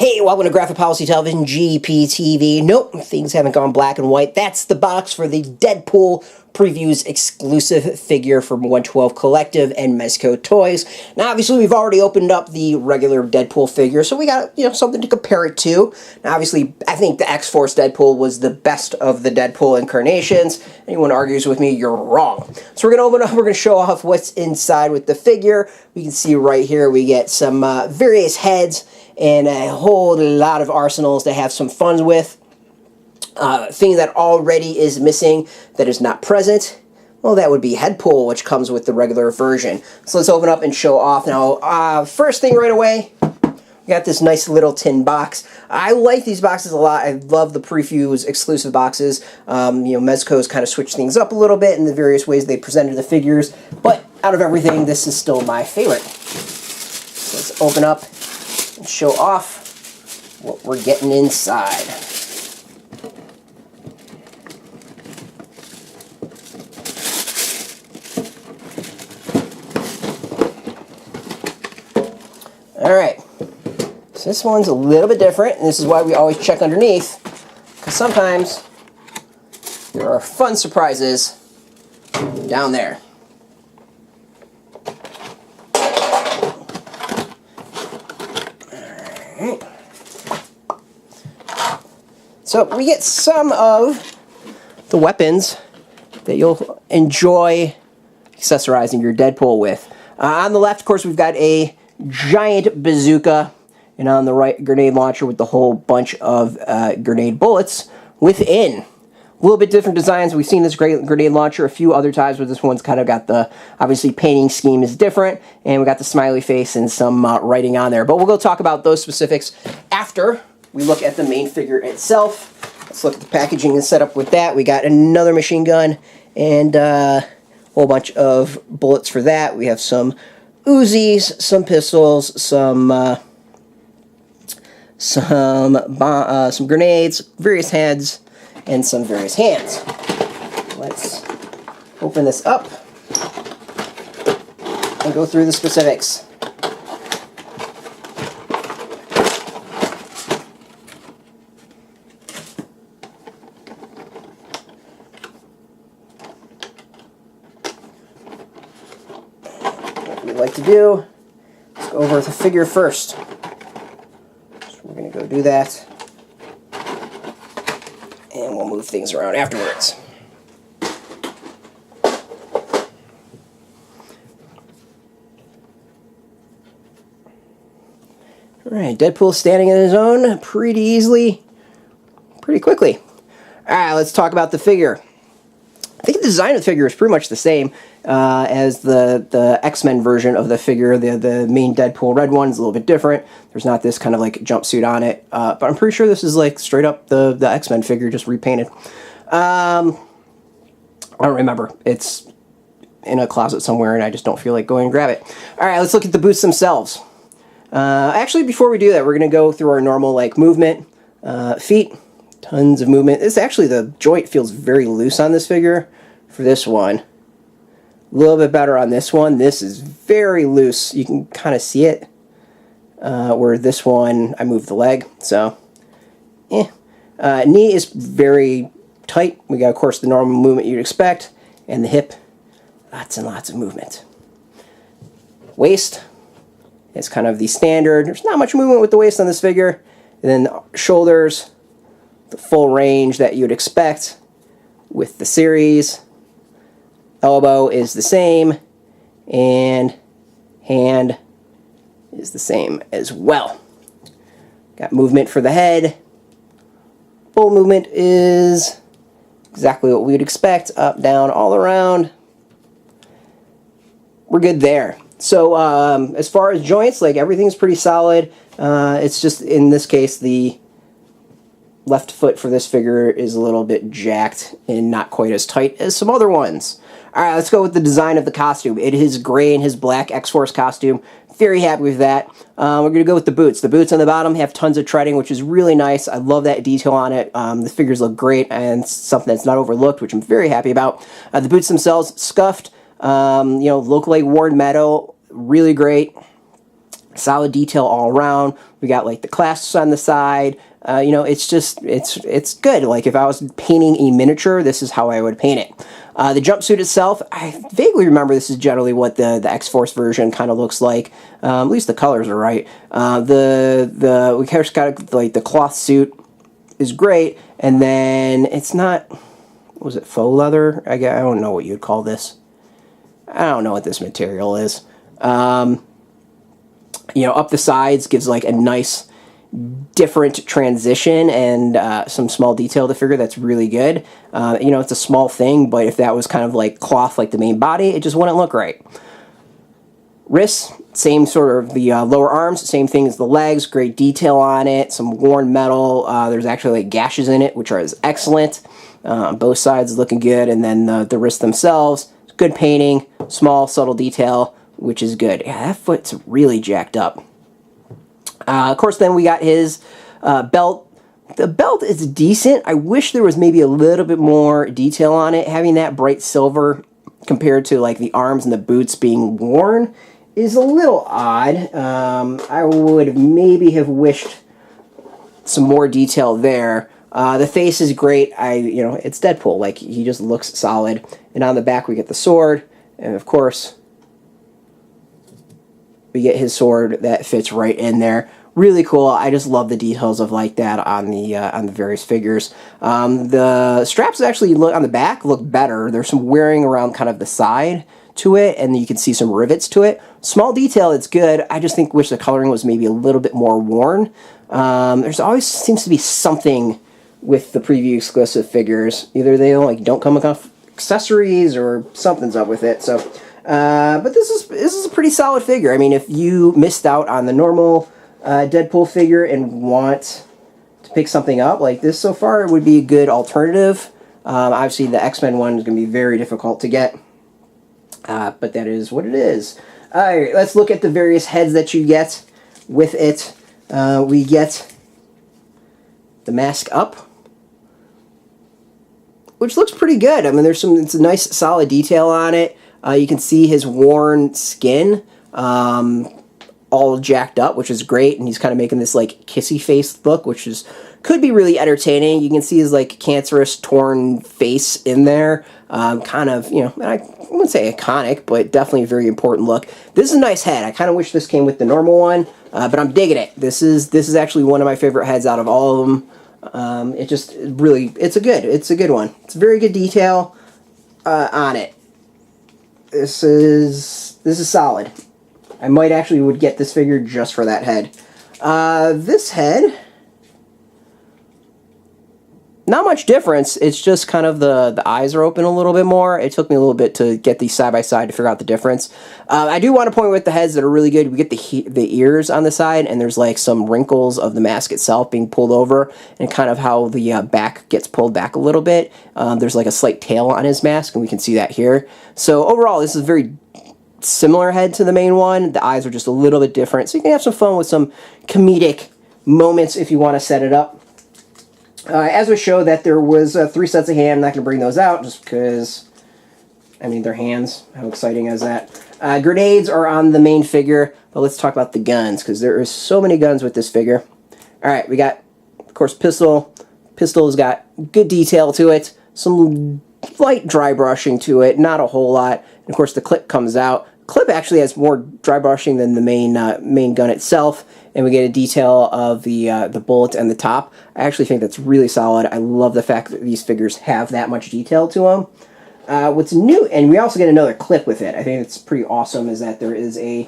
Hey, welcome to Graphic Policy Television, GPTV. Nope, things haven't gone black and white. That's the box for the Deadpool Previews exclusive figure from 112 Collective and Mezco Toys. Now, obviously, we've already opened up the regular Deadpool figure, so we got, something to compare it to. Now, obviously, I think the X-Force Deadpool was the best of the Deadpool incarnations. Anyone argues with me, you're wrong. So we're going to open up, we're going to show off what's inside with the figure. We can see right here we get some various heads and a whole lot of arsenals to have some fun with. Thing that already is missing that is not present, well, that would be Deadpool, which comes with the regular version. So let's open up and show off. Now, first thing right away, we got this nice little tin box. I like these boxes a lot. I love the Previews exclusive boxes. Mezco's kind of switched things up a little bit in the various ways they presented the figures, but out of everything, this is still my favorite. So let's open up and show off what we're getting inside. Alright, so this one's a little bit different, and this is why we always check underneath, because sometimes there are fun surprises down there. Alright. So we get some of the weapons that you'll enjoy accessorizing your Deadpool with. On the left, of course, we've got a giant bazooka, and on the right, grenade launcher with the whole bunch of grenade bullets within. A little bit different designs. We've seen this great grenade launcher a few other times, but this one's kind of got the, obviously, painting scheme is different, and we got the smiley face and some writing on there. But we'll go talk about those specifics after we look at the main figure itself. Let's look at the packaging and setup with that. We got another machine gun and a whole bunch of bullets for that. We have some Uzis, some pistols, some grenades, various heads, and some various hands. Let's open this up and go through the specifics. What we like to do is go over the figure first. So we're going to go do that, and we'll move things around afterwards. Alright, Deadpool standing on his own pretty easily, pretty quickly. Alright, let's talk about the figure. I think the design of the figure is pretty much the same as the X-Men version of the figure. The main Deadpool red one is a little bit different. There's not this kind of like jumpsuit on it, but I'm pretty sure this is like straight up the X-Men figure just repainted. I don't remember. It's in a closet somewhere and I just don't feel like going and grab it. Alright, let's look at the boots themselves. Actually, before we do that, we're going to go through our normal like movement. Feet. Tons of movement. This actually, the joint feels very loose on this figure for this one. A little bit better on this one. This is very loose. You can kind of see it. Where this one, I moved the leg. So, knee is very tight. We got, of course, the normal movement you'd expect. And the hip, lots and lots of movement. Waist is kind of the standard. There's not much movement with the waist on this figure. And then the shoulders, the full range that you'd expect with the series. Elbow is the same, and hand is the same as well. Got movement for the head. Full movement is exactly what we would expect. Up, down, all around. We're good there. So as far as joints, like everything's pretty solid. It's just, in this case, the left foot for this figure is a little bit jacked and not quite as tight as some other ones. Alright, let's go with the design of the costume. It is gray in his black X-Force costume. Very happy with that. We're going to go with the boots. The boots on the bottom have tons of treading, which is really nice. I love that detail on it. The figures look great, and something that's not overlooked, which I'm very happy about. The boots themselves, scuffed, locally worn metal, really great. Solid detail all around. We got like the clasps on the side. You know, it's just, it's good. Like if I was painting a miniature, this is how I would paint it. The jumpsuit itself, I vaguely remember this is generally what the X-Force version kind of looks like. At least the colors are right. We just got like the cloth suit is great, and then it's not, was it faux leather? I don't know what you'd call this. I don't know what this material is. You know, up the sides gives like a nice different transition and some small detail to figure that's really good. You know, it's a small thing, but if that was kind of like cloth like the main body, it just wouldn't look right. Wrists, same sort of the lower arms, same thing as the legs, great detail on it, some worn metal. There's actually like gashes in it, which are excellent. Both sides looking good, and then the wrists themselves, good painting, small subtle detail, which is good. Yeah, that foot's really jacked up. Of course, then we got his belt. The belt is decent. I wish there was maybe a little bit more detail on it. Having that bright silver compared to like the arms and the boots being worn is a little odd. I would maybe have wished some more detail there. The face is great. You know, it's Deadpool. Like, he just looks solid. And on the back we get the sword, and of course we get his sword that fits right in there. Really cool. I just love the details of like that on the various figures. The straps actually on the back look better. There's some wearing around kind of the side to it, and you can see some rivets to it. Small detail, it's good. I just wish the coloring was maybe a little bit more worn. There's always seems to be something with the preview exclusive figures. Either they like don't come with enough accessories or something's up with it. So, but this is a pretty solid figure. I mean, if you missed out on the normal Deadpool figure and want to pick something up like this so far, it would be a good alternative. Obviously, the X-Men one is going to be very difficult to get, but that is what it is. All right, let's look at the various heads that you get with it. We get the mask up, which looks pretty good. I mean, it's a nice solid detail on it. You can see his worn skin all jacked up, which is great, and he's kind of making this like kissy face look, which could be really entertaining. You can see his like cancerous torn face in there. Kind of, you know, I wouldn't say iconic, but definitely a very important look. This is a nice head. I kind of wish this came with the normal one, but I'm digging it. This is actually one of my favorite heads out of all of them. It's a good one. It's very good detail on it. This is solid. I might actually would get this figure just for that head. This head, not much difference. It's just kind of the eyes are open a little bit more. It took me a little bit to get these side by side to figure out the difference. I do want to point with the heads that are really good. We get the ears on the side, and there's like some wrinkles of the mask itself being pulled over, and kind of how the back gets pulled back a little bit. There's like a slight tail on his mask, and we can see that here. So overall, this is a very similar head to the main one. The eyes are just a little bit different, so you can have some fun with some comedic moments if you want to set it up. As we showed that there was 3 sets of hands, I'm not going to bring those out just because, I mean, they're hands. How exciting is that? Grenades are on the main figure, but let's talk about the guns, because there is so many guns with this figure. Alright, we got, of course, pistol. Pistol's got good detail to it, some light dry brushing to it, not a whole lot. And of course, the clip comes out. Clip actually has more dry brushing than the main gun itself, and we get a detail of the bullet and the top. I actually think that's really solid. I love the fact that these figures have that much detail to them. What's new, and we also get another clip with it. I think it's pretty awesome, is that there is a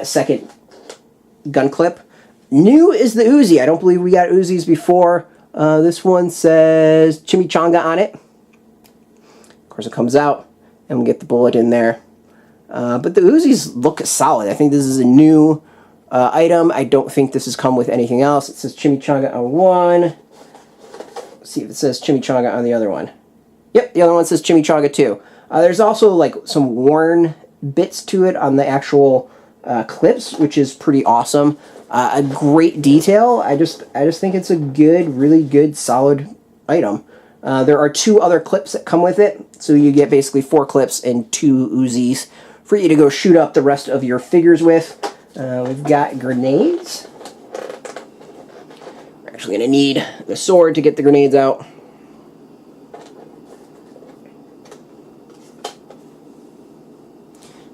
second gun clip. New is the Uzi. I don't believe we got Uzis before. This one says Chimichanga on it. Of course, it comes out, and we get the bullet in there. But the Uzis look solid. I think this is a new item. I don't think this has come with anything else. It says Chimichanga on one. Let's see if it says Chimichanga on the other one. Yep, the other one says Chimichanga too. There's also like some worn bits to it on the actual clips, which is pretty awesome. A great detail. I just think it's a good, really good, solid item. There are 2 other clips that come with it, so you get basically 4 clips and 2 Uzis for you to go shoot up the rest of your figures with. We've got grenades. We're actually going to need the sword to get the grenades out.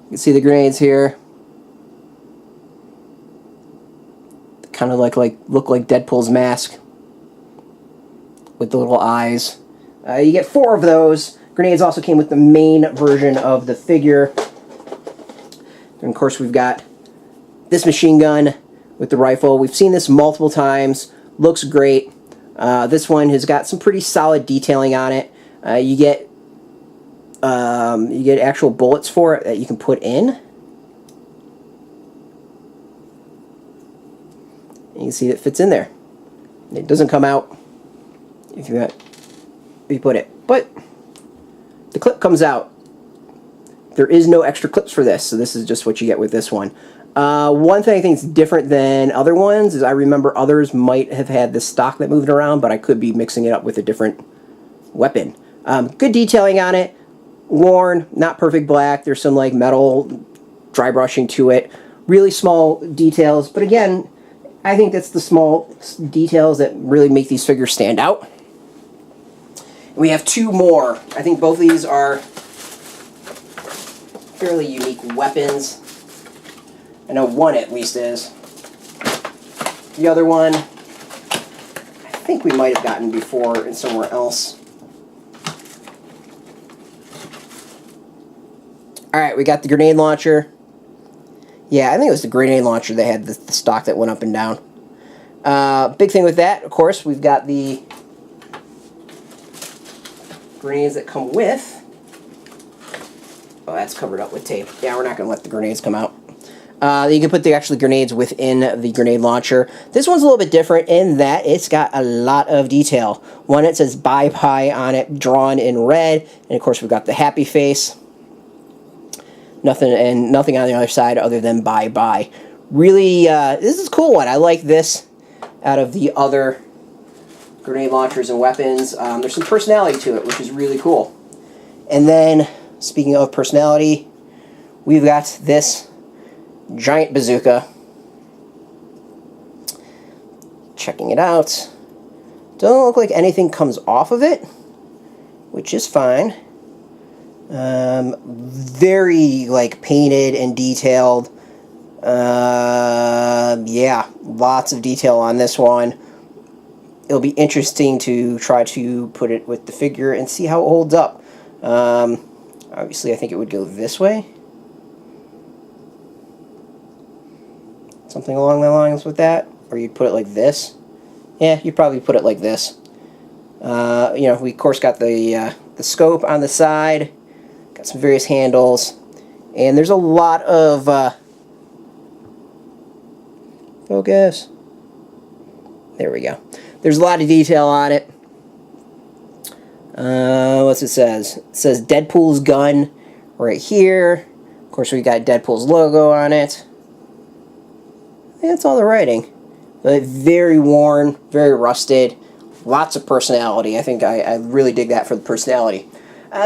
You can see the grenades here. They kind of look like Deadpool's mask with the little eyes. You get 4 of those. Grenades also came with the main version of the figure. And of course we've got this machine gun with the rifle. We've seen this multiple times. Looks great. This one has got some pretty solid detailing on it. You get actual bullets for it that you can put in. And you can see it fits in there. It doesn't come out if you put it, but the clip comes out. There is no extra clips for this, so this is just what you get with this one. One thing I think is different than other ones is I remember others might have had this stock that moved around, but I could be mixing it up with a different weapon. Good detailing on it. Worn, not perfect black. There's some like metal dry brushing to it. Really small details, but again, I think that's the small details that really make these figures stand out. We have 2 more. I think both of these are fairly unique weapons. I know one at least is. The other one, I think we might have gotten before in somewhere else. Alright, we got the grenade launcher. Yeah, I think it was the grenade launcher that had the stock that went up and down. Big thing with that, of course, we've got the grenades that come with. Oh, that's covered up with tape. Yeah, we're not going to let the grenades come out. You can put the actual grenades within the grenade launcher. This one's a little bit different in that it's got a lot of detail. One, it says bye bye on it, drawn in red, and of course we've got the happy face. Nothing on the other side other than bye bye. Really, this is a cool one. I like this out of the other grenade launchers and weapons. There's some personality to it, which is really cool. And then, speaking of personality, we've got this giant bazooka. Checking it out. Doesn't look like anything comes off of it, which is fine. Very like painted and detailed. Yeah, lots of detail on this one. It'll be interesting to try to put it with the figure and see how it holds up. Obviously, I think it would go this way. Something along the lines with that. Or you'd put it like this. Yeah, you'd probably put it like this. You know, we of course got the scope on the side. Got some various handles. And there's a lot of... focus. There we go. There's a lot of detail on it. What's it says? It says Deadpool's gun right here. Of course, we got Deadpool's logo on it. That's all the writing. But very worn, very rusted. Lots of personality. I think I really dig that for the personality.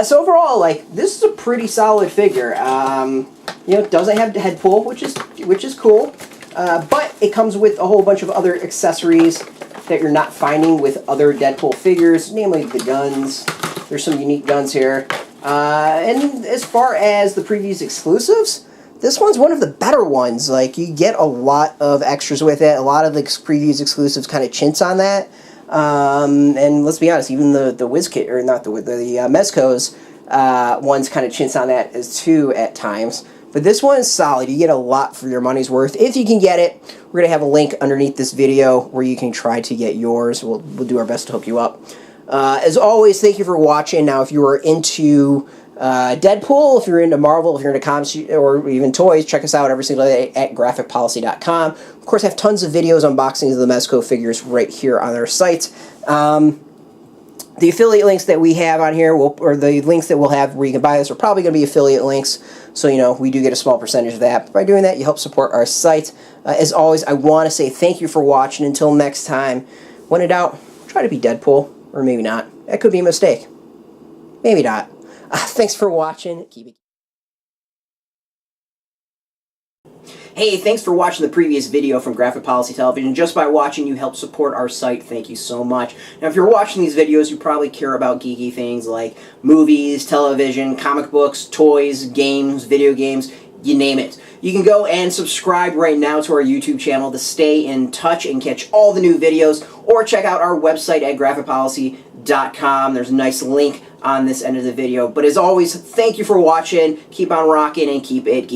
So overall, like, this is a pretty solid figure. You know, it doesn't have Deadpool, which is cool. But it comes with a whole bunch of other accessories that you're not finding with other Deadpool figures, namely the guns. There's some unique guns here. And as far as the previews exclusives, this one's one of the better ones. Like, you get a lot of extras with it. A lot of the previews exclusives kind of chintz on that. And let's be honest, even the WizKit, or not the Mezco's ones kind of chintz on that as too at times. But this one is solid. You get a lot for your money's worth. If you can get it, we're going to have a link underneath this video where you can try to get yours. We'll do our best to hook you up. As always, thank you for watching. Now, if you are into Deadpool, if you're into Marvel, if you're into comics or even toys, check us out every single day at graphicpolicy.com. Of course, I have tons of videos, unboxings of the Mezco figures right here on our site. The affiliate links that we have on here, or the links that we'll have where you can buy this, are probably going to be affiliate links. So, you know, we do get a small percentage of that. But by doing that, you help support our site. As always, I want to say thank you for watching. Until next time, when in doubt, try to be Deadpool. Or maybe not. That could be a mistake. Maybe not. Thanks for watching. Keep it. Hey, thanks for watching the previous video from Graphic Policy Television. Just by watching, you help support our site. Thank you so much. Now, if you're watching these videos, you probably care about geeky things like movies, television, comic books, toys, games, video games, you name it. You can go and subscribe right now to our YouTube channel to stay in touch and catch all the new videos, or check out our website at graphicpolicy.com. There's a nice link on this end of the video. But as always, thank you for watching. Keep on rocking and keep it geeky.